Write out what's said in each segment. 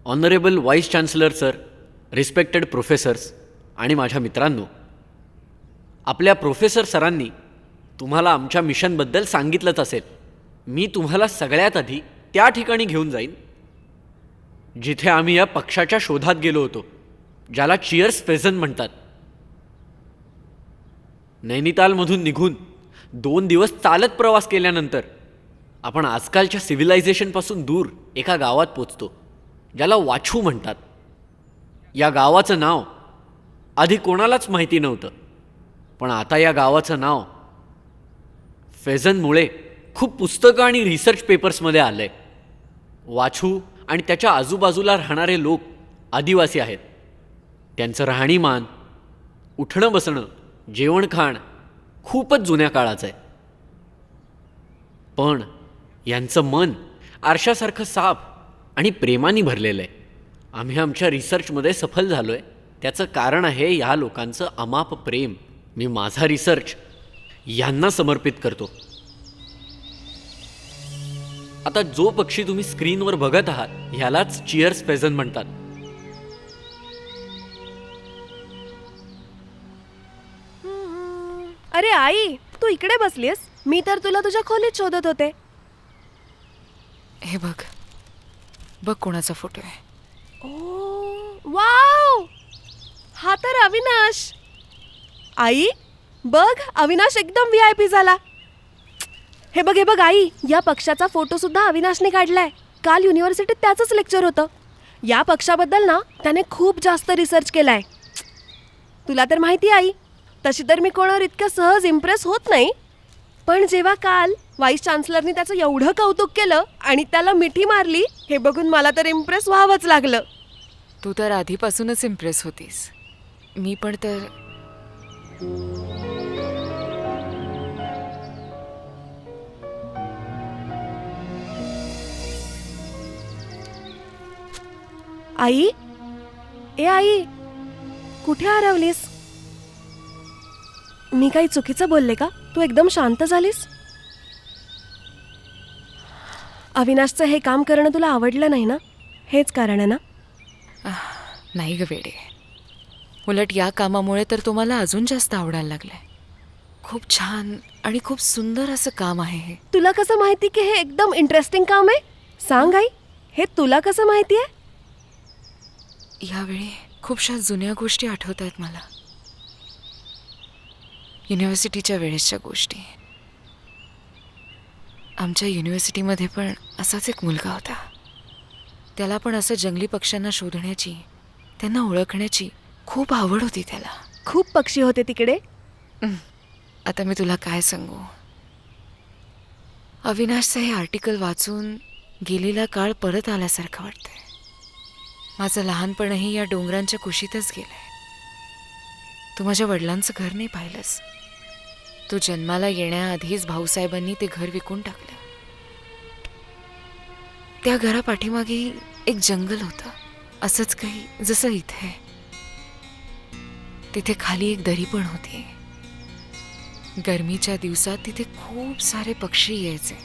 Honourable vice chancellor sir, respected professors आणि माझ्या मित्रांनो, आपल्या प्रोफेसर सरांनी तुम्हाला आमच्या मिशनबद्दल सांगितलंच असेल. मी तुम्हाला सगळ्यात आधी त्या ठिकाणी घेऊन जाईन जिथे आम्ही या पक्षाच्या शोधात गेलो होतो, ज्याला चिअर्स प्रेझेंट म्हणतात. नैनितालमधून निघून 2 दिवस चालत प्रवास केल्यानंतर आपण आजकालच्या सिव्हिलायझेशनपासून दूर एका गावात पोचतो, ज्याला वाछू म्हणतात. या गावाचं नाव आधी कोणालाच माहिती नव्हतं, पण आता या गावाचं नाव फेझनमुळे खूप पुस्तकं आणि रिसर्च पेपर्समध्ये आलं आहे. वाछू आणि त्याच्या आजूबाजूला राहणारे लोक आदिवासी आहेत. त्यांचं राहणीमान, उठणं बसणं, जेवणखाण खूपच जुन्या काळाचं आहे. पण यांचं मन आरशासारखं साफ आणि प्रेमाने भरलेलं आहे. आम्ही आमच्या रिसर्चमध्ये सफल झालो आहे. त्याचं कारण आहे या लोकांचं अमाप प्रेम. मी माझा रिसर्च यांना समर्पित करतो. आता जो पक्षी तुम्ही स्क्रीनवर बघत आहात ह्यालाच चिअर्स फेझन म्हणतात. अरे आई, तू इकडे बसलीस? मी तर तुला तुझ्या खोलीत शोधत होते. हे बघ, बघ कोणाचा फोटो आहे. ओ वाव, हा तर अविनाश. आई बघ, अविनाश एकदम VIP झाला. हे बघ आई, या पक्षाचा फोटो सुद्धा अविनाशने काढलाय. काल युनिव्हर्सिटीत त्याचंच लेक्चर होतं. या पक्षाबद्दल ना त्याने खूप जास्त रिसर्च केलाय. तुला तर माहिती आई, तशी तर मी कोणावर इतकं सहज इम्प्रेस होत नाही. पण जेव्हा काल व्हाईस चान्सलरनी त्याचं एवढं कौतुक केलं आणि त्याला मिठी मारली, हे बघून मला तर इम्प्रेस व्हावंच लागलं. तू तर आधीपासूनच इम्प्रेस होतीस. मी पण तर. आई, ए आई, कुठे हरवलीस? मी काही चुकीचं बोलले का? तू एकदम शांत झालीस. अविनाशचं हे काम करणं तुला आवडलं नाही ना? हेच कारण आहे ना? नाही ग वेडे, उलट या कामामुळे तर तुम्हाला अजून जास्त आवडायला लागलंय. खूप छान आणि खूप सुंदर असं काम आहे हे. तुला कसं माहिती की हे एकदम इंटरेस्टिंग काम आहे? सांग आई, हे तुला कसं माहिती आहे? यावेळी खूपशा जुन्या गोष्टी आठवत आहेत मला. युनिव्हर्सिटीच्या वेळेसच्या गोष्टी. आमच्या युनिव्हर्सिटीमध्ये पण असाच एक मुलगा होता. त्याला पण असं जंगली पक्ष्यांना शोधण्याची, त्यांना ओळखण्याची खूप आवड होती त्याला. खूप पक्षी होते तिकडे. आता मी तुला काय सांगू. अविनाशचं हे आर्टिकल वाचून गेलेला काळ परत आल्यासारखं वाटतंय. माझं लहानपणही या डोंगरांच्या कुशीतच गेलंय. तू माझ्या वडिलांचं घर नाही पाहिलंस. तू जन्माला येण्याआधीच भाऊसाहेबांनी ते घर विकून टाकलं. त्या घरापाठीमागे एक जंगल होतं, असंच काही जसं इथे. तिथे खाली एक दरी पण होती. गरमीच्या दिवसात तिथे खूप सारे पक्षी यायचे.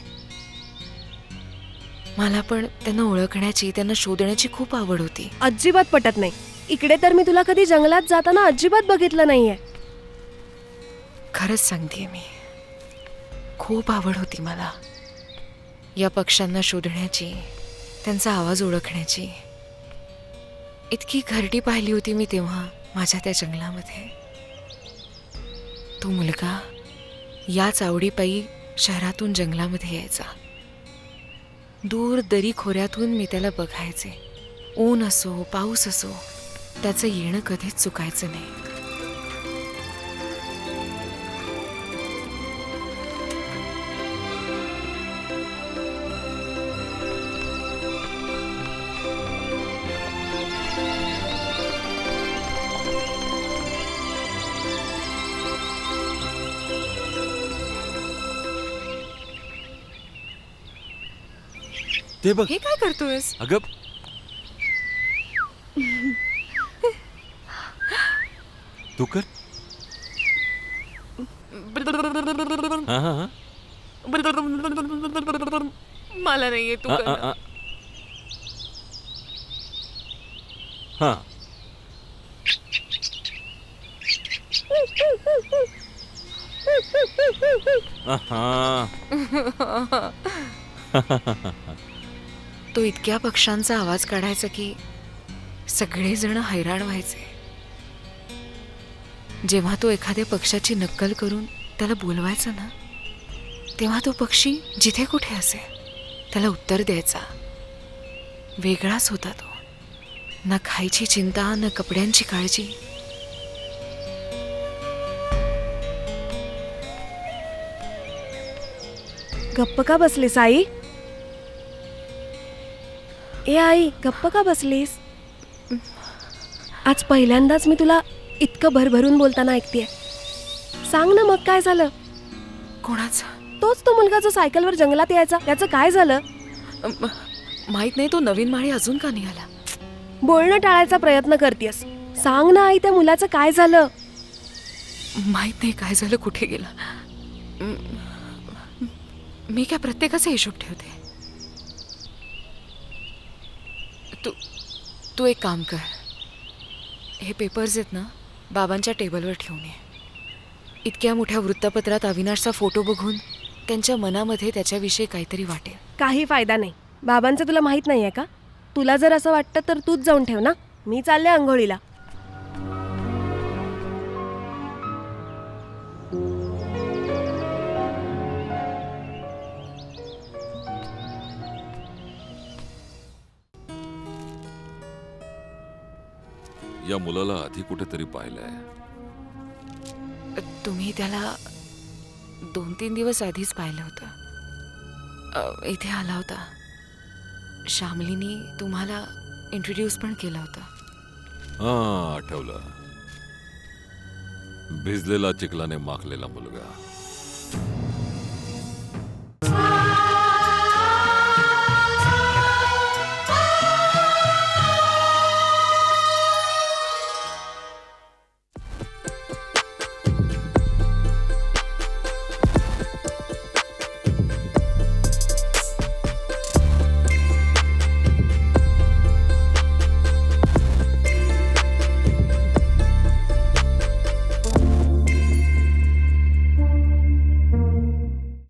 मला पण त्यांना ओळखण्याची, त्यांना शोधण्याची खूप आवड होती. अजिबात पटत नाही. इकडे तर मी तुला कधी जंगलात जाताना अजिबात बघितलं नाहीये. खरंच सांगतेय मी, खूप आवड होती मला या पक्ष्यांना शोधण्याची, त्यांचा आवाज ओळखण्याची. इतकी घरटी पाहिली होती मी तेव्हा माझ्या त्या जंगलामध्ये. तो मुलगा याच आवडीपायी शहरातून जंगलामध्ये यायचा. दूर दरी खोऱ्यातून मी त्याला बघायचे. ऊन असो पाऊस असो, त्याचं येणं कधीच चुकायचं नाही. ते बघ. हे काय करतोयस? अगं, तू कर. मला नाहीये, तू कर ना. हां. आहा. तो इतक्या पक्ष्यांचा आवाज काढायचा की सगळेजण हैराण व्हायचे. जेव्हा तो एखाद्या पक्षाची नक्कल करून त्याला बोलवायचा ना, तेव्हा तो पक्षी जिथे कुठे असेल त्याला उत्तर द्यायचा. वेगळाच होता तो. ना खायची चिंता, ना कपड्यांची काळजी. गप्प का बसलीस आई? ए आई, गप्प का बसलीस? आज पहिल्यांदाच मी तुला इतकं भरभरून बोलताना ऐकतेय. सांग ना मग काय झालं? कोणाचा? तोच तो मुलगा जो सायकलवर जंगलात यायचा, त्याचं काय झालं? माहित नाही. तो नवीन माळी अजून का निघाला? बोलणं टाळायचा प्रयत्न करतेस. सांग ना आई, त्या मुलाचं काय झालं? माहित नाही काय झालं, कुठे गेला. मी काय प्रत्येकाचा हिशोब ठेवते. तू एक काम कर. हे पेपर्स आहेत ना, बाबांच्या टेबलवर ठेवून ये. इतक्या मोठ्या वृत्तपत्रात अविनाशचा फोटो बघून त्यांच्या मनामध्ये त्याच्याविषयी काहीतरी वाटेल. काही फायदा नाही. बाबांचं तुला माहित नाहीये का? तुला जर असं वाटतं तर तूच जाऊन ठेव ना. मी चालले आंघोळीला. या मुलाला आधी कुठेतरी पाहिलंय. तुम्ही त्याला 2-3 दिवस आधीच पाहिलं होतं. इथे आला होता. श्यामलीनी तुम्हाला इंट्रोड्यूस पण केलं होतं. हां, आठवलं. भिजलेला चिखलाने माखलेला मुलगा.